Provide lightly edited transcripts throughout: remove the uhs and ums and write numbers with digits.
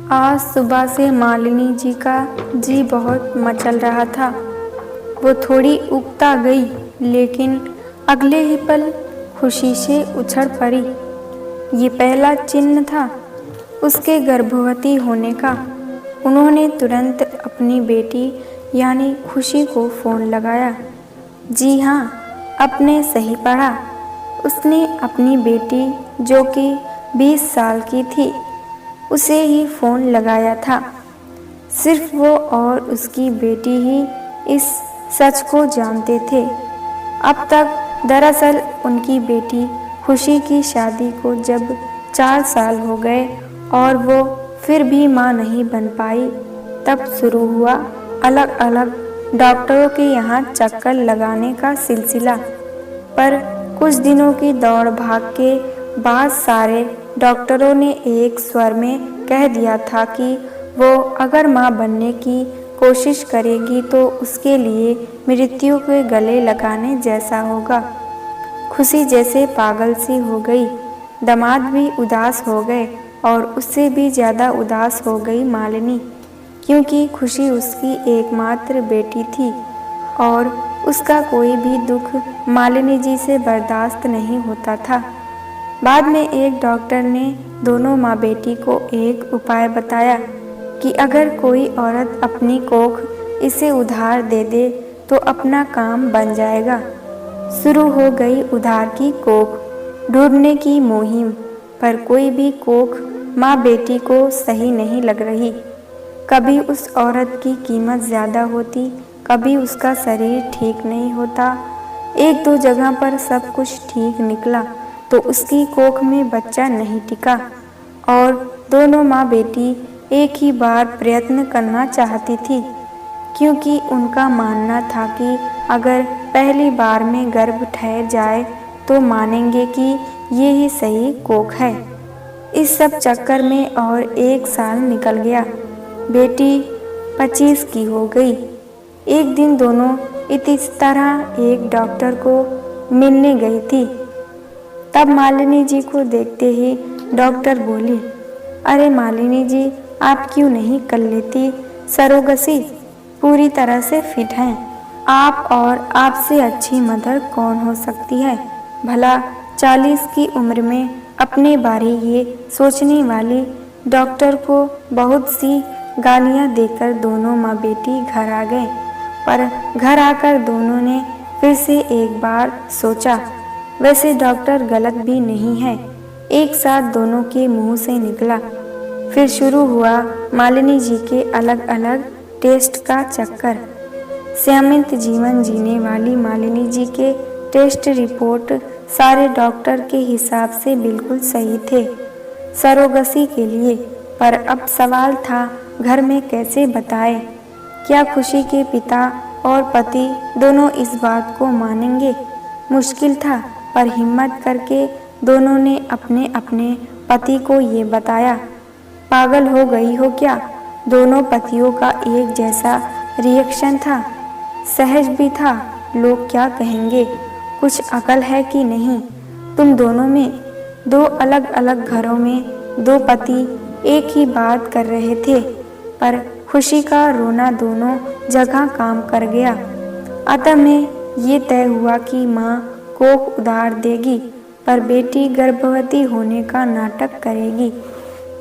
आज सुबह से मालिनी जी का जी बहुत मचल रहा था। वो थोड़ी उकता गई, लेकिन अगले ही पल खुशी से उछल पड़ी। ये पहला चिन्ह था उसके गर्भवती होने का। उन्होंने तुरंत अपनी बेटी यानी खुशी को फ़ोन लगाया। जी हाँ, आपने सही पढ़ा। उसने अपनी बेटी, जो कि 20 साल की थी, उसे ही फ़ोन लगाया था। सिर्फ वो और उसकी बेटी ही इस सच को जानते थे। अब तक दरअसल उनकी बेटी खुशी की शादी को जब 4 साल हो गए और वो फिर भी माँ नहीं बन पाई, तब शुरू हुआ अलग अलग डॉक्टरों के यहाँ चक्कर लगाने का सिलसिला। पर कुछ दिनों की दौड़ भाग के बाद सारे डॉक्टरों ने एक स्वर में कह दिया था कि वो अगर माँ बनने की कोशिश करेगी तो उसके लिए मृत्यु के गले लगाने जैसा होगा। खुशी जैसे पागल सी हो गई। दामाद भी उदास हो गए और उससे भी ज़्यादा उदास हो गई मालिनी, क्योंकि खुशी उसकी एकमात्र बेटी थी और उसका कोई भी दुख मालिनी जी से बर्दाश्त नहीं होता था। बाद में एक डॉक्टर ने दोनों माँ बेटी को एक उपाय बताया कि अगर कोई औरत अपनी कोख इसे उधार दे दे तो अपना काम बन जाएगा। शुरू हो गई उधार की कोख ढूंढने की मुहिम, पर कोई भी कोख माँ बेटी को सही नहीं लग रही। कभी उस औरत की कीमत ज़्यादा होती, कभी उसका शरीर ठीक नहीं होता। एक दो जगह पर सब कुछ ठीक निकला तो उसकी कोख में बच्चा नहीं टिका और दोनों माँ बेटी एक ही बार प्रयत्न करना चाहती थी, क्योंकि उनका मानना था कि अगर पहली बार में गर्भ ठहर जाए तो मानेंगे कि ये ही सही कोख है। इस सब चक्कर में और 1 साल निकल गया। बेटी 25 की हो गई। एक दिन दोनों इस तरह एक डॉक्टर को मिलने गई थी। तब मालिनी जी को देखते ही डॉक्टर बोली, अरे मालिनी जी, आप क्यों नहीं कर लेती सरोगसी? पूरी तरह से फिट हैं आप और आपसे अच्छी मदर कौन हो सकती है? भला 40 की उम्र में अपने बारे ये सोचने वाली डॉक्टर को बहुत सी गालियां देकर दोनों माँ बेटी घर आ गए। पर घर आकर दोनों ने फिर से एक बार सोचा, वैसे डॉक्टर गलत भी नहीं है। एक साथ दोनों के मुंह से निकला। फिर शुरू हुआ मालिनी जी के अलग अलग टेस्ट का चक्कर। संयमित जीवन जीने वाली मालिनी जी के टेस्ट रिपोर्ट सारे डॉक्टर के हिसाब से बिल्कुल सही थे सरोगसी के लिए। पर अब सवाल था, घर में कैसे बताए? क्या खुशी के पिता और पति दोनों इस बात को मानेंगे? मुश्किल था, पर हिम्मत करके दोनों ने अपने अपने पति को ये बताया। पागल हो गई हो क्या? दोनों पतियों का एक जैसा रिएक्शन था। सहज भी था, लोग क्या कहेंगे? कुछ अकल है कि नहीं तुम दोनों में? 2 अलग अलग घरों में 2 पति एक ही बात कर रहे थे, पर खुशी का रोना दोनों जगह काम कर गया। अतः में ये तय हुआ कि माँ कोख उधार देगी, पर बेटी गर्भवती होने का नाटक करेगी।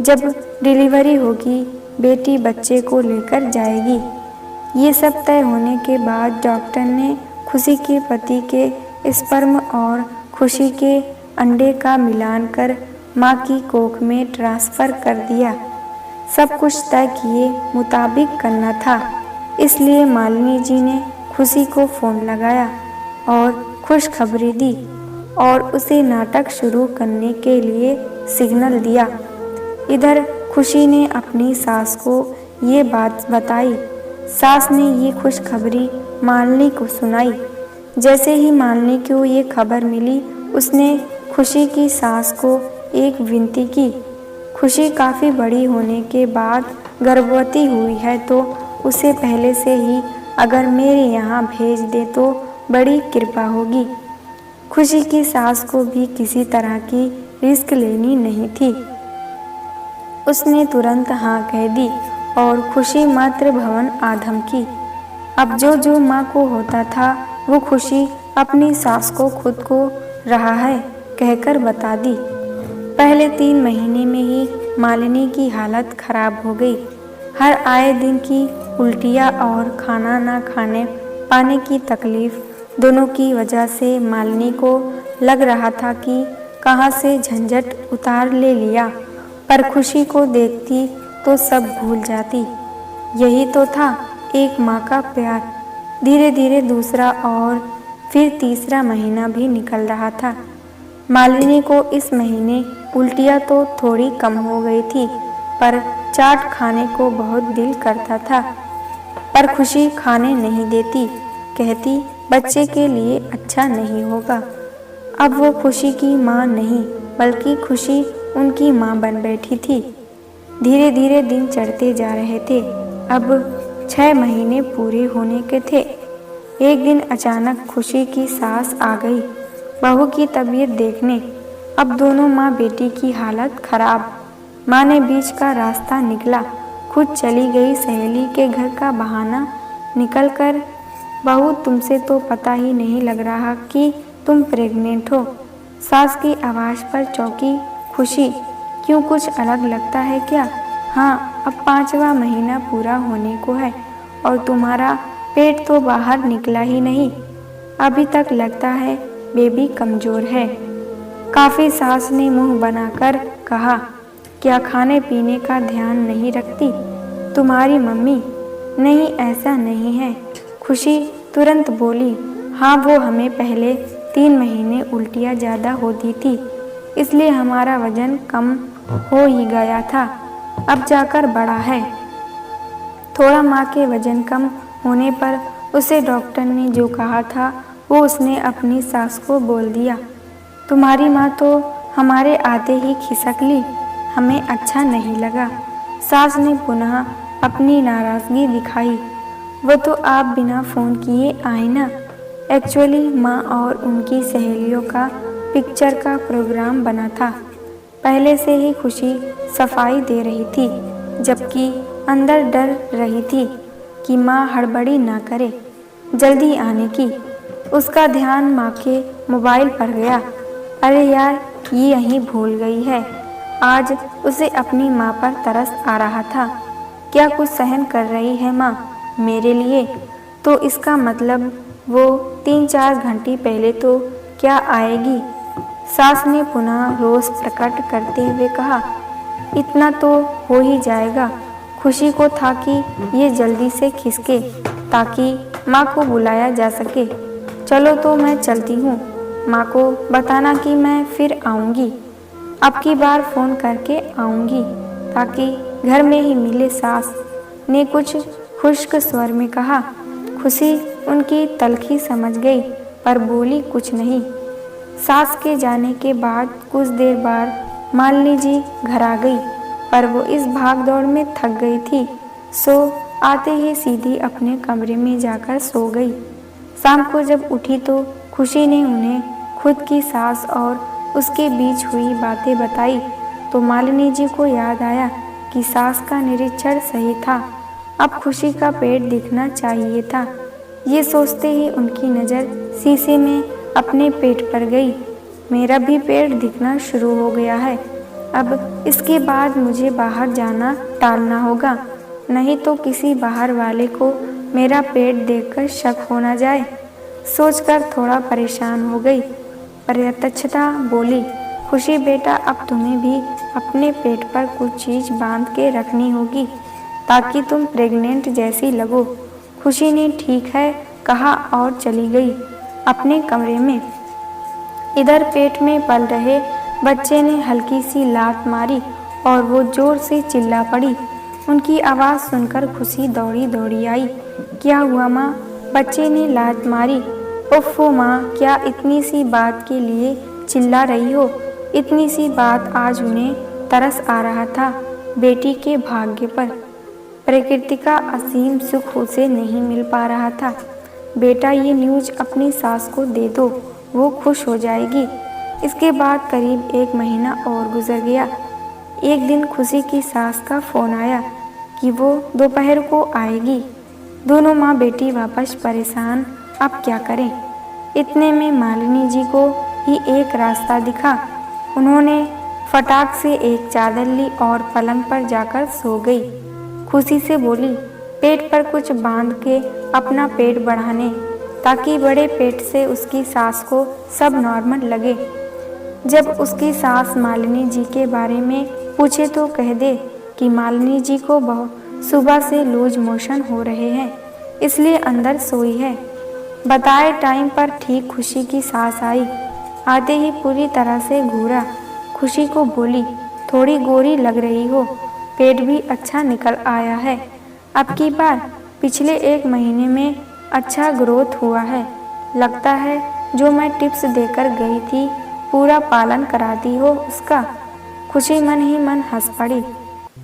जब डिलीवरी होगी, बेटी बच्चे को लेकर जाएगी। ये सब तय होने के बाद डॉक्टर ने खुशी के पति के स्पर्म और खुशी के अंडे का मिलान कर माँ की कोख में ट्रांसफ़र कर दिया। सब कुछ तय किए मुताबिक करना था, इसलिए मालिनी जी ने खुशी को फ़ोन लगाया और खुशखबरी दी और उसे नाटक शुरू करने के लिए सिग्नल दिया। इधर खुशी ने अपनी सास को ये बात बताई। सास ने ये खुशखबरी मालिनी को सुनाई। जैसे ही मालिनी को ये खबर मिली, उसने खुशी की सास को एक विनती की। खुशी काफ़ी बड़ी होने के बाद गर्भवती हुई है तो उसे पहले से ही अगर मेरे यहाँ भेज दे तो बड़ी कृपा होगी। खुशी की सास को भी किसी तरह की रिस्क लेनी नहीं थी। उसने तुरंत हाँ कह दी और खुशी मातृ भवन आधम की। अब जो जो माँ को होता था वो खुशी अपनी सास को खुद को रहा है कहकर बता दी। पहले 3 महीने में ही मालिनी की हालत खराब हो गई। हर आए दिन की उल्टियाँ और खाना ना खाने पाने की तकलीफ, दोनों की वजह से मालिनी को लग रहा था कि कहाँ से झंझट उतार ले लिया, पर खुशी को देखती तो सब भूल जाती। यही तो था एक माँ का प्यार। धीरे धीरे दूसरा और फिर तीसरा महीना भी निकल रहा था। मालिनी को इस महीने उल्टियाँ तो थोड़ी कम हो गई थी, पर चाट खाने को बहुत दिल करता था। पर खुशी खाने नहीं देती, कहती बच्चे के लिए अच्छा नहीं होगा। अब वो खुशी की माँ नहीं बल्कि खुशी उनकी माँ बन बैठी थी। धीरे धीरे दिन चढ़ते जा रहे थे। अब 6 महीने पूरे होने के थे। एक दिन अचानक खुशी की सास आ गई बहू की तबीयत देखने। अब दोनों माँ बेटी की हालत खराब। माँ ने बीच का रास्ता निकला, खुद चली गई सहेली के घर का बहाना निकल कर, बहू तुमसे तो पता ही नहीं लग रहा कि तुम प्रेग्नेंट हो। सास की आवाज़ पर चौंकी खुशी, क्यों कुछ अलग लगता है क्या? हाँ, अब 5वां महीना पूरा होने को है और तुम्हारा पेट तो बाहर निकला ही नहीं। अभी तक लगता है बेबी कमज़ोर है। काफ़ी सास ने मुंह बनाकर कहा, क्या खाने पीने का ध्यान नहीं रखती तुम्हारी मम्मी? नहीं, ऐसा नहीं है। खुशी तुरंत बोली, हाँ वो हमें पहले 3 महीने उल्टियाँ ज़्यादा होती थी, इसलिए हमारा वज़न कम हो ही गया था, अब जाकर बड़ा है। थोड़ा माँ के वज़न कम होने पर उसे डॉक्टर ने जो कहा था वो उसने अपनी सास को बोल दिया। तुम्हारी माँ तो हमारे आते ही खिसक ली, हमें अच्छा नहीं लगा। सास ने पुनः अपनी नाराज़गी दिखाई। वो तो आप बिना फ़ोन किए आए ना। एक्चुअली माँ और उनकी सहेलियों का पिक्चर का प्रोग्राम बना था। पहले से ही खुशी सफाई दे रही थी, जबकि अंदर डर रही थी कि माँ हड़बड़ी ना करे जल्दी आने की। उसका ध्यान माँ के मोबाइल पर गया। अरे यार, ये यहीं भूल गई है। आज उसे अपनी माँ पर तरस आ रहा था। क्या कुछ सहन कर रही है माँ मेरे लिए? तो इसका मतलब वो 3-4 घंटे पहले तो क्या आएगी? सास ने पुनः रोष प्रकट करते हुए कहा, इतना तो हो ही जाएगा। खुशी को था कि ये जल्दी से खिसके ताकि माँ को बुलाया जा सके। चलो तो मैं चलती हूँ, माँ को बताना कि मैं फिर आऊँगी। अब की बार फ़ोन करके आऊँगी ताकि घर में ही मिले। सास ने कुछ खुश्क स्वर में कहा। खुशी उनकी तलखी समझ गई पर बोली कुछ नहीं। सास के जाने के बाद कुछ देर बाद मालिनी जी घर आ गई, पर वो इस भाग दौड़ में थक गई थी, सो आते ही सीधी अपने कमरे में जाकर सो गई। शाम को जब उठी तो खुशी ने उन्हें खुद की सास और उसके बीच हुई बातें बताई तो मालिनी जी को याद आया कि सास का निरीक्षण सही था, अब खुशी का पेट दिखना चाहिए था। ये सोचते ही उनकी नज़र शीशे में अपने पेट पर गई। मेरा भी पेट दिखना शुरू हो गया है, अब इसके बाद मुझे बाहर जाना टालना होगा, नहीं तो किसी बाहर वाले को मेरा पेट देखकर शक हो न जाए। सोचकर थोड़ा परेशान हो गई। प्रत्यक्षता बोली, खुशी बेटा, अब तुम्हें भी अपने पेट पर कुछ चीज़ बांध के रखनी होगी ताकि तुम प्रेग्नेंट जैसी लगो। खुशी ने ठीक है कहा और चली गई अपने कमरे में। इधर पेट में पल रहे बच्चे ने हल्की सी लात मारी और वो जोर से चिल्ला पड़ी। उनकी आवाज़ सुनकर खुशी दौड़ी दौड़ी आई। क्या हुआ माँ? बच्चे ने लात मारी। उफ़्फ़ो माँ, क्या इतनी सी बात के लिए चिल्ला रही हो? इतनी सी बात। आज उन्हें तरस आ रहा था बेटी के भाग्य पर। प्रकृति का असीम सुख उसे नहीं मिल पा रहा था। बेटा, ये न्यूज़ अपनी सास को दे दो, वो खुश हो जाएगी। इसके बाद करीब 1 महीना और गुजर गया। एक दिन खुशी की सास का फोन आया कि वो दोपहर को आएगी। दोनों माँ बेटी वापस परेशान, अब क्या करें। इतने में मालिनी जी को ही एक रास्ता दिखा। उन्होंने फटाक से एक चादर ली और पलंग पर जाकर सो गई। खुशी से बोली, पेट पर कुछ बांध के अपना पेट बढ़ाने, ताकि बड़े पेट से उसकी सास को सब नॉर्मल लगे। जब उसकी सास मालिनी जी के बारे में पूछे तो कह दे कि मालिनी जी को बहुत सुबह से लूज मोशन हो रहे हैं, इसलिए अंदर सोई है। बताए टाइम पर ठीक खुशी की सास आई। आते ही पूरी तरह से घूरा। खुशी को बोली, थोड़ी गोरी लग रही हो, पेट भी अच्छा निकल आया है। अब की बार पिछले 1 महीने में अच्छा ग्रोथ हुआ है। लगता है जो मैं टिप्स देकर गई थी पूरा पालन कराती हो उसका। खुशी मन ही मन हंस पड़ी।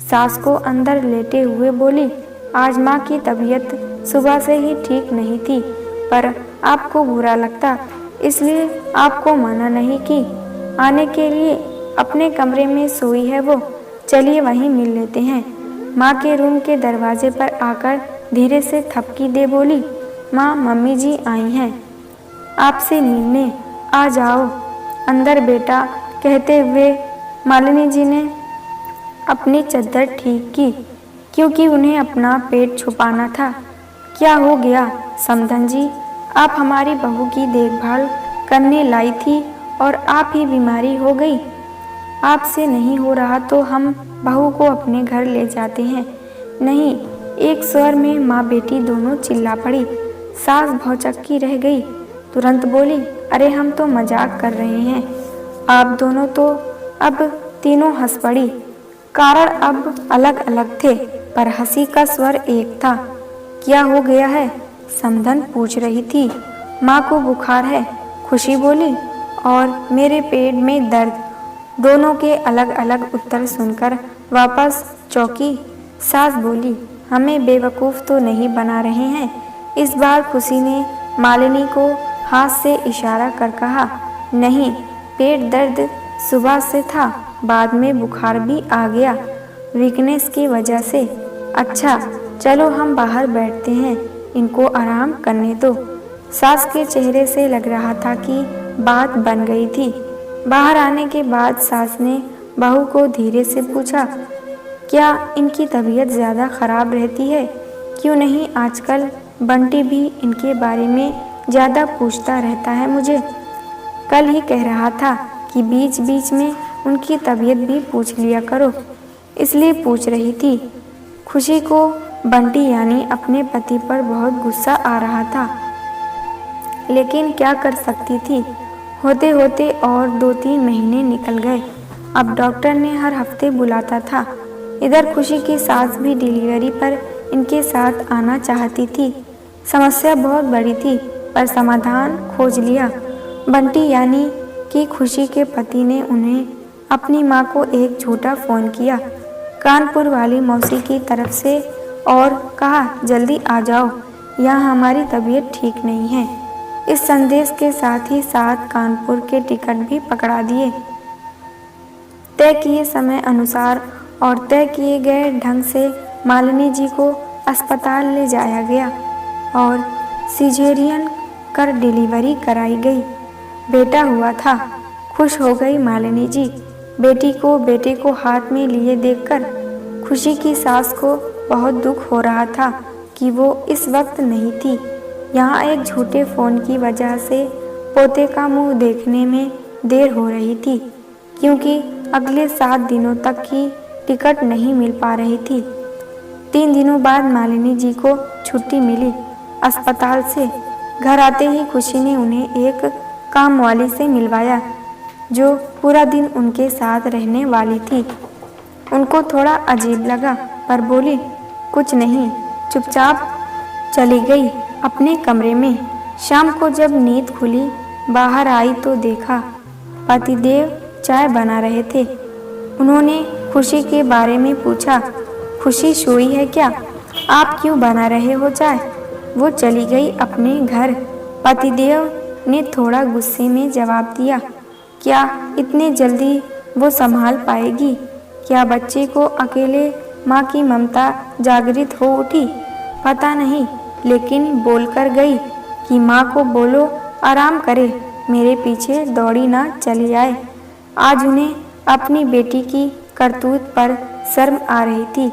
सास को अंदर लेटे हुए बोली, आज माँ की तबीयत सुबह से ही ठीक नहीं थी, पर आपको बुरा लगता इसलिए आपको मना नहीं की आने के लिए। अपने कमरे में सोई है वो, चलिए वहीं मिल लेते हैं। माँ के रूम के दरवाजे पर आकर धीरे से थपकी दे बोली, माँ मम्मी जी आई हैं आपसे मिलने, आ जाओ अंदर बेटा। कहते हुए मालिनी जी ने अपनी चद्दर ठीक की, क्योंकि उन्हें अपना पेट छुपाना था। क्या हो गया समधन जी, आप हमारी बहू की देखभाल करने लाई थी और आप ही बीमारी हो गई। आपसे नहीं हो रहा तो हम बहू को अपने घर ले जाते हैं। नहीं, एक स्वर में माँ बेटी दोनों चिल्ला पड़ी। सास भौचक्की रह गई, तुरंत बोली, अरे हम तो मजाक कर रहे हैं। आप दोनों तो अब तीनों हंस पड़ी। कारण अब अलग अलग थे, पर हंसी का स्वर एक था। क्या हो गया है, समधन पूछ रही थी। माँ को बुखार है, खुशी बोली, और मेरे पेट में दर्द। दोनों के अलग अलग उत्तर सुनकर वापस चौंकी। सास बोली, हमें बेवकूफ़ तो नहीं बना रहे हैं। इस बार खुशी ने मालिनी को हाथ से इशारा कर कहा, नहीं, पेट दर्द सुबह से था, बाद में बुखार भी आ गया वीकनेस की वजह से। अच्छा चलो हम बाहर बैठते हैं, इनको आराम करने दो। सास के चेहरे से लग रहा था कि बात बन गई थी। बाहर आने के बाद सास ने बहू को धीरे से पूछा, क्या इनकी तबीयत ज़्यादा ख़राब रहती है? क्यों नहीं आजकल बंटी भी इनके बारे में ज़्यादा पूछता रहता है मुझे। कल ही कह रहा था कि बीच बीच में उनकी तबीयत भी पूछ लिया करो, इसलिए पूछ रही थी। खुशी को बंटी यानी अपने पति पर बहुत गुस्सा आ रहा था, लेकिन क्या कर सकती थी। होते होते और 2-3 महीने निकल गए। अब डॉक्टर ने हर हफ्ते बुलाता था। इधर खुशी की सास भी डिलीवरी पर इनके साथ आना चाहती थी। समस्या बहुत बड़ी थी, पर समाधान खोज लिया। बंटी यानी कि खुशी के पति ने उन्हें अपनी माँ को एक झूठा फ़ोन किया कानपुर वाली मौसी की तरफ से, और कहा, जल्दी आ जाओ, यहाँ हमारी तबीयत ठीक नहीं है। इस संदेश के साथ ही साथ कानपुर के टिकट भी पकड़ा दिए। तय किए समय अनुसार और तय किए गए ढंग से मालिनी जी को अस्पताल ले जाया गया और सिजेरियन कर डिलीवरी कराई गई। बेटा हुआ था। खुश हो गई मालिनी जी। बेटे को हाथ में लिए देखकर खुशी की सास को बहुत दुख हो रहा था कि वो इस वक्त नहीं थी। यहाँ एक झूठे फ़ोन की वजह से पोते का मुंह देखने में देर हो रही थी, क्योंकि अगले 7 दिनों तक की टिकट नहीं मिल पा रही थी। 3 दिनों बाद मालिनी जी को छुट्टी मिली अस्पताल से। घर आते ही खुशी ने उन्हें एक काम वाली से मिलवाया, जो पूरा दिन उनके साथ रहने वाली थी। उनको थोड़ा अजीब लगा, पर बोली, कुछ नहीं, चुपचाप चली गई अपने कमरे में। शाम को जब नींद खुली, बाहर आई तो देखा पतिदेव चाय बना रहे थे। उन्होंने खुशी के बारे में पूछा, खुशी सोई है क्या? आप क्यों बना रहे हो चाय? वो चली गई अपने घर। पतिदेव ने थोड़ा गुस्से में जवाब दिया, क्या इतने जल्दी वो संभाल पाएगी? क्या बच्चे को अकेले माँ की ममता जागृत हो उठी? पता नहीं, लेकिन बोलकर गई कि माँ को बोलो आराम करे, मेरे पीछे दौड़ी ना चली आए। आज उन्हें अपनी बेटी की करतूत पर शर्म आ रही थी।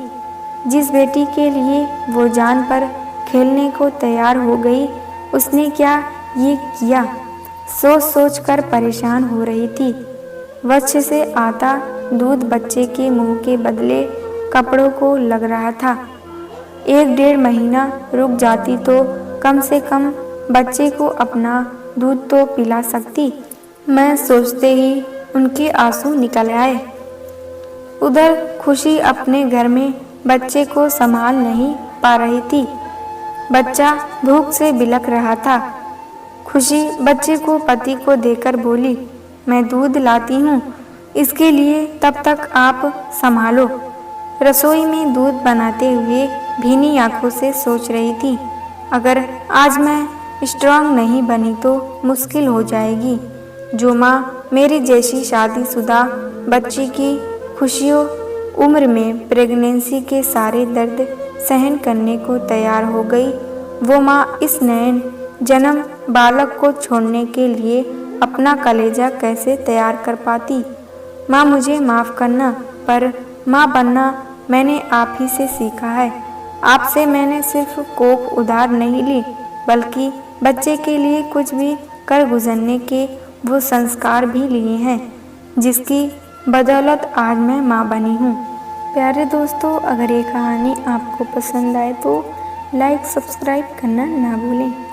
जिस बेटी के लिए वो जान पर खेलने को तैयार हो गई, उसने क्या ये किया? सोच सोच कर परेशान हो रही थी। वक्ष से आता दूध बच्चे के मुंह के बदले कपड़ों को लग रहा था। 1-1.5 महीना रुक जाती तो कम से कम बच्चे को अपना दूध तो पिला सकती। मैं सोचते ही उनके आंसू निकल आए। उधर खुशी अपने घर में बच्चे को संभाल नहीं पा रही थी। बच्चा भूख से बिलख रहा था। खुशी बच्चे को पति को देकर बोली, मैं दूध लाती हूँ, इसके लिए तब तक आप संभालो। रसोई में दूध बनाते हुए भीनी आंखों से सोच रही थी, अगर आज मैं स्ट्रांग नहीं बनी तो मुश्किल हो जाएगी। जो माँ मेरी जैसी शादीशुदा बच्ची की खुशियों उम्र में प्रेगनेंसी के सारे दर्द सहन करने को तैयार हो गई, वो माँ इस नए जन्म बालक को छोड़ने के लिए अपना कलेजा कैसे तैयार कर पाती? माँ मुझे माफ़ करना, पर माँ बनना मैंने आप ही से सीखा है। आपसे मैंने सिर्फ कोख उधार नहीं ली, बल्कि बच्चे के लिए कुछ भी कर गुजरने के वो संस्कार भी लिए हैं, जिसकी बदौलत आज मैं माँ बनी हूँ। प्यारे दोस्तों, अगर ये कहानी आपको पसंद आए तो लाइक सब्सक्राइब करना ना भूलें।